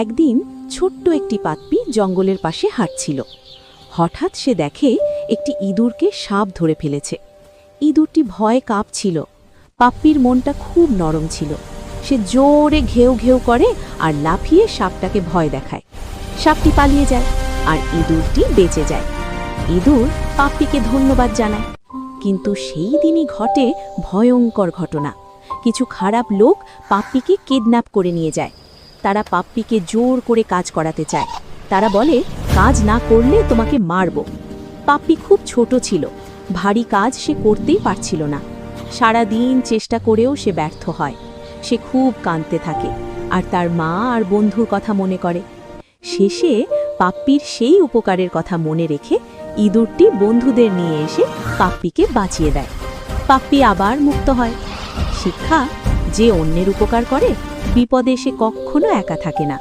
একদিন ছোট্ট একটি পাপ্পি জঙ্গলের পাশে হাঁটছিল। হঠাৎ সে দেখে একটি ইঁদুরকে সাপ ধরে ফেলেছে। ইঁদুরটি ভয়ে কাঁপছিল। পাপ্পির মনটা খুব নরম ছিল। সে জোরে ঘেউ ঘেউ করে আর লাফিয়ে সাপটাকে ভয় দেখায়। সাপটি পালিয়ে যায় আর ইঁদুরটি বেঁচে যায়। ইঁদুর পাপ্পিকে ধন্যবাদ জানায়। কিন্তু সেই দিনই ঘটে ভয়ঙ্কর ঘটনা। কিছু খারাপ লোক পাপ্পিকে কিডন্যাপ করে নিয়ে যায়। তারা পাপ্পিকে জোর করে কাজ করাতে চায়। তারা বলে, কাজ না করলে তোমাকে মারব। পাপ্পি খুব ছোট ছিল, ভারী কাজ সে করতেই পারছিল না। সারা দিন চেষ্টা করেও সে ব্যর্থ হয়। সে খুব কাঁদতে থাকে আর তার মা আর বন্ধুর কথা মনে করে। শেষে পাপ্পির সেই উপকারের কথা মনে রেখে ইঁদুরটি বন্ধুদের নিয়ে এসে পাপ্পিকে বাঁচিয়ে দেয়। পাপ্পি আবার মুক্ত হয়। শিক্ষা, যে অন্যের উপকার করে বিপদে সে কখনো একা থাকে না।